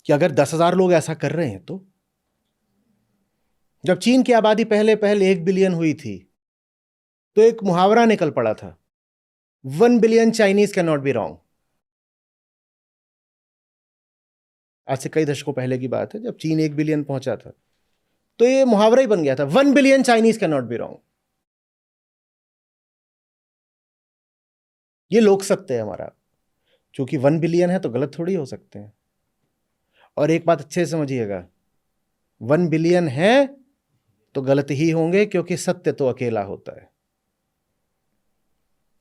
S1: कि अगर 10,000 लोग ऐसा कर रहे हैं तो। जब चीन की आबादी पहले 1 बिलियन हुई थी, तो एक मुहावरा निकल पड़ा था, 1 billion Chinese can not be wrong. आज से कई दशकों पहले की बात है, जब चीन 1 बिलियन पहुंचा था, तो ये मुहावरा ही बन गया था, 1 billion Chinese can not be wrong. ये लोक सत्य है हमारा, क्योंकि 1 बिलियन है तो गलत थोड़ी हो सकते हैं। और एक बात अच्छे से समझिएगा, 1 बिलियन है तो गलत ही होंगे, क्योंकि सत्य तो अकेला होता है।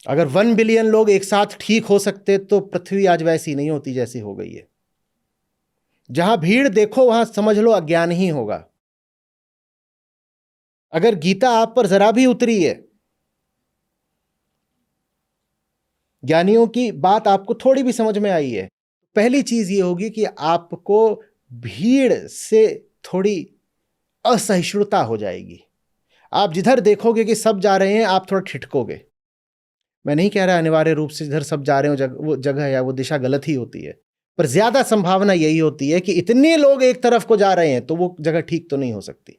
S1: अगर 1 बिलियन लोग एक साथ ठीक हो सकते तो पृथ्वी आज वैसी नहीं होती जैसी हो गई है। जहां भीड़ देखो वहां समझ लो अज्ञान ही होगा। अगर गीता आप पर जरा भी उतरी है, ज्ञानियों की बात आपको थोड़ी भी समझ में आई है, पहली चीज ये होगी कि आपको भीड़ से थोड़ी असहिष्णुता हो जाएगी। आप जिधर देखोगे कि सब जा रहे हैं, आप थोड़ा ठिठकोगे। मैं नहीं कह रहा अनिवार्य रूप से जिधर सब जा रहे हो वो जगह या वो दिशा गलत ही होती है, पर ज्यादा संभावना यही होती है कि इतने लोग एक तरफ को जा रहे हैं तो वो जगह ठीक तो नहीं हो सकती।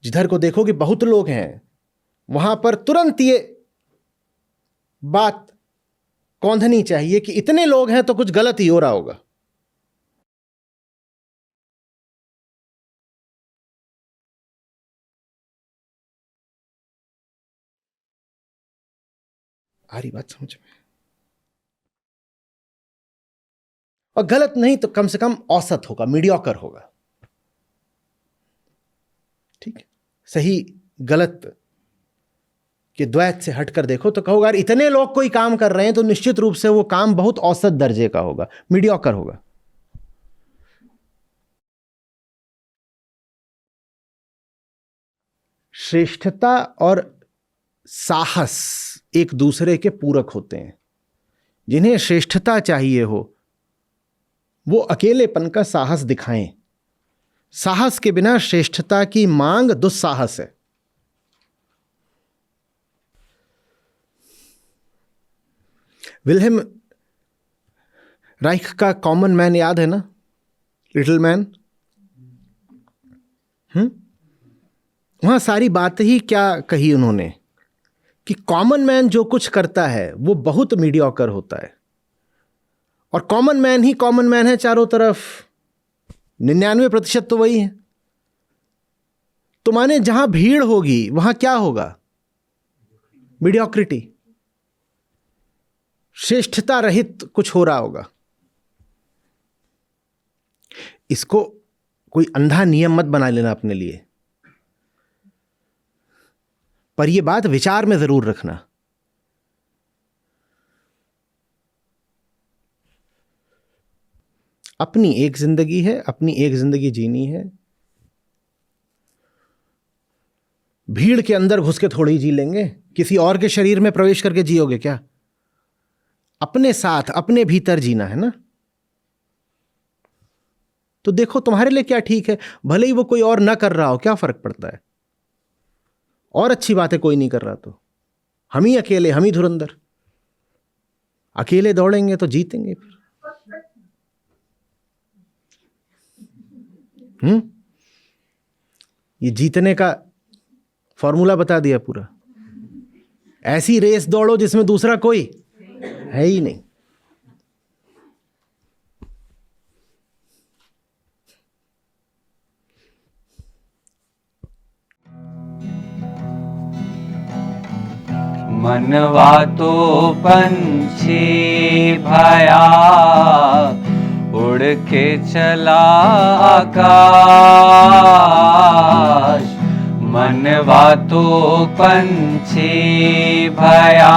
S1: जिधर को देखो कि बहुत लोग हैं, वहां पर तुरंत ये बात कौंधनी चाहिए कि इतने लोग हैं तो कुछ गलत ही हो रहा होगा। आ रही बात समझ में? और गलत नहीं तो कम से कम औसत होगा, मीडियोकर होगा। ठीक है, सही गलत कि द्वैत से हटकर देखो तो कहोगे यार इतने लोग कोई काम कर रहे हैं तो निश्चित रूप से वो काम बहुत औसत दर्जे का होगा, मीडियोकर होगा। श्रेष्ठता और साहस एक दूसरे के पूरक होते हैं। जिन्हें श्रेष्ठता चाहिए हो वो अकेलेपन का साहस दिखाएं। साहस के बिना श्रेष्ठता की मांग दुस्साहस है। विल्हेम राइख का कॉमन मैन याद है ना, लिटिल मैन? वहां सारी बात ही क्या कही उन्होंने कि कॉमन मैन जो कुछ करता है वो बहुत मीडियोकर होता है, और कॉमन मैन ही कॉमन मैन है चारों तरफ, 99% तो वही है। तो माने जहां भीड़ होगी वहां क्या होगा? मीडियोक्रिटी, श्रेष्ठता रहित कुछ हो रहा होगा। इसको कोई अंधा नियम मत बना लेना अपने लिए, पर यह बात विचार में जरूर रखना। अपनी एक जिंदगी है, अपनी एक जिंदगी जीनी है। भीड़ के अंदर घुस के थोड़ी जी लेंगे, किसी और के शरीर में प्रवेश करके जियोगे क्या? अपने साथ अपने भीतर जीना है ना। तो देखो तुम्हारे लिए क्या ठीक है, भले ही वो कोई और ना कर रहा हो, क्या फर्क पड़ता है? और अच्छी बात है कोई नहीं कर रहा तो हम ही अकेले, हम ही धुरंधर। अकेले दौड़ेंगे तो जीतेंगे फिर। ये जीतने का फॉर्मूला बता दिया पूरा। ऐसी रेस दौड़ो जिसमें दूसरा कोई है ही नहीं।
S5: मनवा तो पंछी भया, उड़ के चला आकाश। मनवा तो पंछी भया,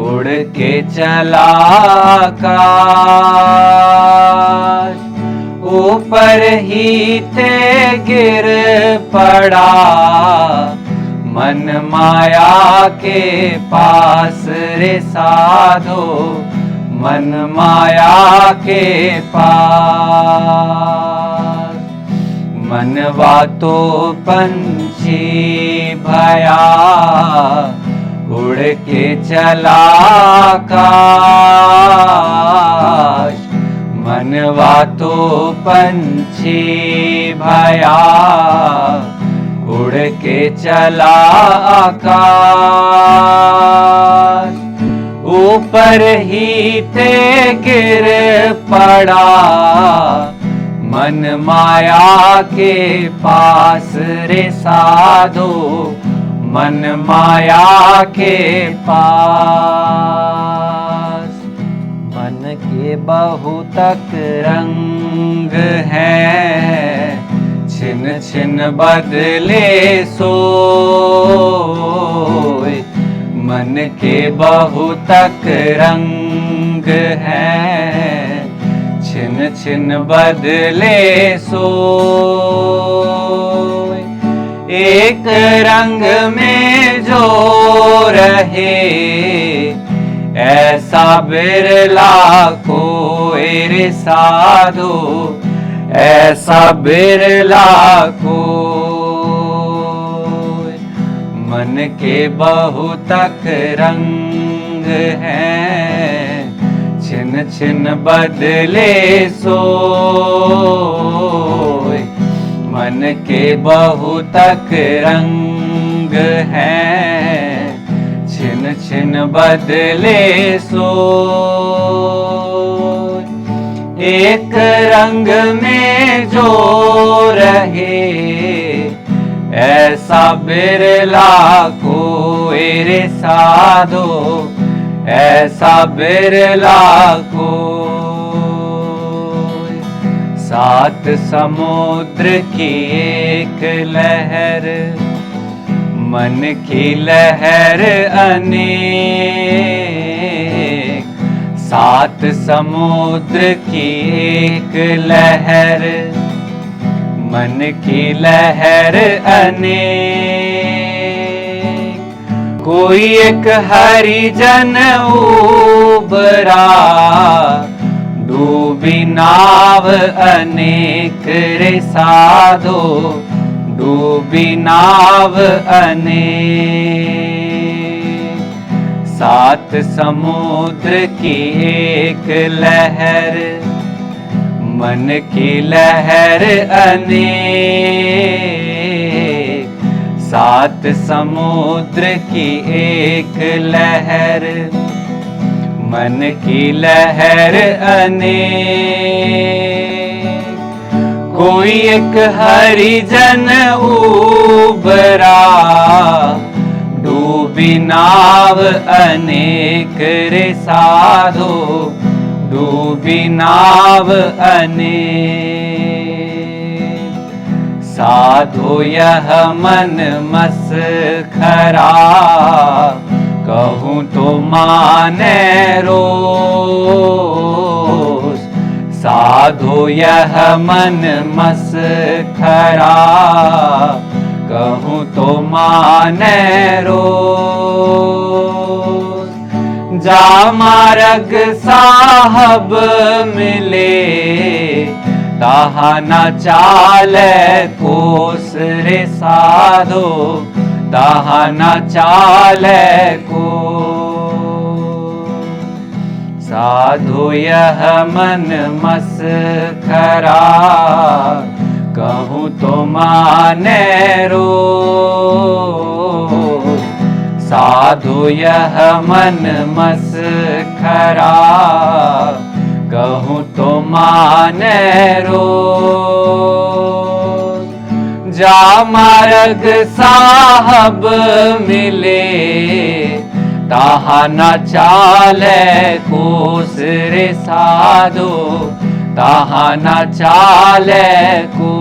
S5: उड़ के चला आकाश। ऊपर ही ते गिर पड़ा, मन माया के पास रे साधो, मन माया के पास। मनवा तो पंछी भया, उड़ के चला आकाश। मनवा तो पंछी भया, उड़ के चला आकाश। ऊपर ही ते गिर पड़ा, मन माया के पास रे साधो, मन माया के पास। मन के बहुतक रंग हैं, छिन छिन बदले सोय। मन के बहुतक रंग हैं, छिन छिन बदले सोय। एक रंग में जो रहे, ऐसा बिरला कोई रे साधो, ऐसा बिरला कोई। मन के बहुतक रंग हैं, छिन छिन बदले सोय। मन के बहुतक रंग हैं, छिन छिन बदले सोय। एक रंग में जो रहे, ऐसा बिरला कोई रे साधो, ऐसा बिरला कोई। सात समुद्र की एक लहर, मन की लहर अनेक। सात समुद्र की एक लहर, मन की लहर अनेक। कोई एक हरिजन उबरा, डूब नाव अनेक रे साधो, डूबी नाव अनेक। सात समुद्र की एक लहर, मन की लहर अनेक। सात समुद्र की एक लहर, मन की लहर अनेक। कोई एक हरिजन उबरा, डूबी नाव अनेक रे साधो, डूबी नाव अनेक। साधो यह मन मसखरा, कहूँ तो माने रोज। साधो यह मन मसखरा, कहूँ तो माने रोज। जा मार्ग साहब मिले, ताहा न चाले कोस रे साधो, ताहा न चाले को। साधो यह मन मसखरा, कहूँ तो माने रोज। साधो यह मन मसखरा, कहूँ तो माने रोज। जा मार्ग साहब मिले, ताहा न चाले कोस रे साधो, ताहा न चाले को।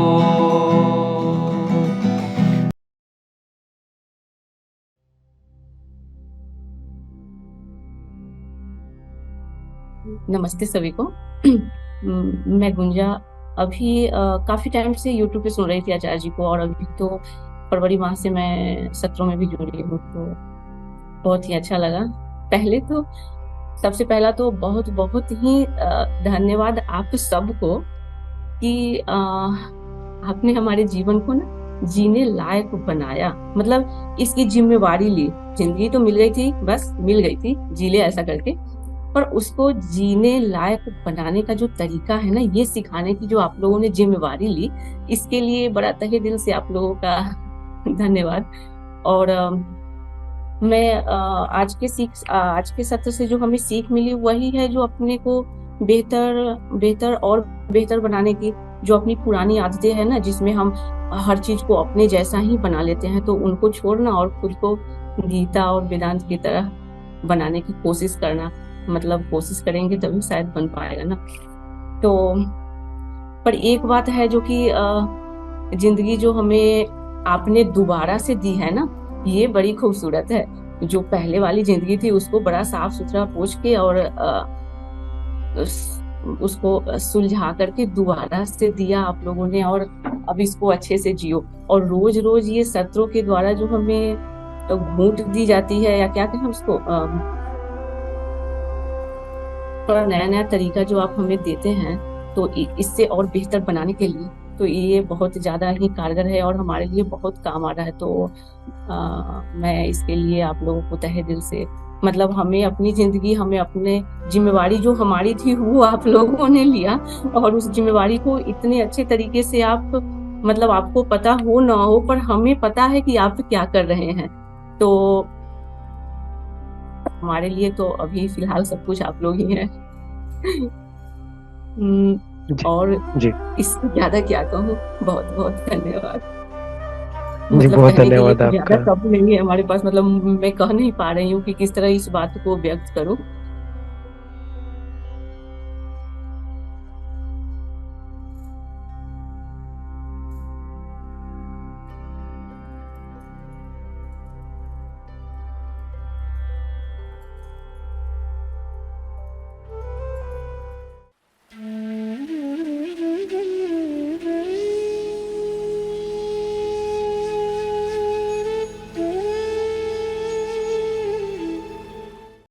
S4: नमस्ते सभी को। मैं गुंजा अभी काफी टाइम से यूट्यूब पे सुन रही थी आचार्य जी को, और अभी तो फरवरी माह से मैं सत्रों में भी जुड़ी हूँ, तो बहुत ही अच्छा लगा। पहले तो सबसे पहला तो बहुत बहुत ही धन्यवाद आप सबको कि आपने हमारे जीवन को ना जीने लायक बनाया। मतलब इसकी जिम्मेवारी ली। जिंदगी तो मिल गई थी, बस मिल गई थी, जी ले ऐसा करके, पर उसको जीने लायक बनाने का जो तरीका है ना, ये सिखाने की जो आप लोगों ने जिम्मेवारी ली, इसके लिए बड़ा तहे दिल से आप लोगों का धन्यवाद। और मैं आज के सत्र से जो हमें सीख मिली वही है, जो अपने को बेहतर बनाने की, जो अपनी पुरानी आदतें हैं ना, जिसमें हम हर चीज को अपने जैसा ही बना लेते हैं, तो उनको छोड़ना और खुद को गीता और वेदांत की तरह बनाने की कोशिश करना। मतलब कोशिश करेंगे तभी शायद बन पाएगा ना। तो पर एक बात है जो कि जिंदगी जो हमें आपने दोबारा से दी है ना, ये बड़ी खूबसूरत है। जो पहले वाली जिंदगी थी उसको बड़ा साफ सुथरा पोंछ के और उसको सुलझा करके दोबारा से दिया आप लोगों ने, और अब इसको अच्छे से जियो। और रोज रोज ये सत्रों के द्वारा जो हमें तो घूंट दी जाती है, या क्या कहें उसको, थोड़ा नया नया तरीका जो आप हमें देते हैं, तो इससे और बेहतर बनाने के लिए, तो ये बहुत ज्यादा ही कारगर है और हमारे लिए बहुत काम आ रहा है। तो मैं इसके लिए आप लोगों को तहे दिल से, मतलब हमें अपनी जिंदगी, हमें अपने जिम्मेवारी जो हमारी थी वो आप लोगों ने लिया, और उस जिम्मेवारी को इतने अच्छे तरीके से आप, मतलब आपको पता हो ना हो, पर हमें पता है कि आप क्या कर रहे हैं। तो हमारे लिए तो अभी फिलहाल सब कुछ आप लोग ही हैं। और
S1: जी
S4: इससे ज्यादा क्या कहूँ, बहुत बहुत धन्यवाद।
S1: जी,
S4: मतलब
S1: बहुत
S4: कहने के लिए
S1: धन्यवाद
S4: तो ज्यादा
S1: आपका।
S4: शब्द नहीं है हमारे पास, मतलब मैं कह नहीं पा रही हूँ कि किस तरह इस बात को व्यक्त करूँ।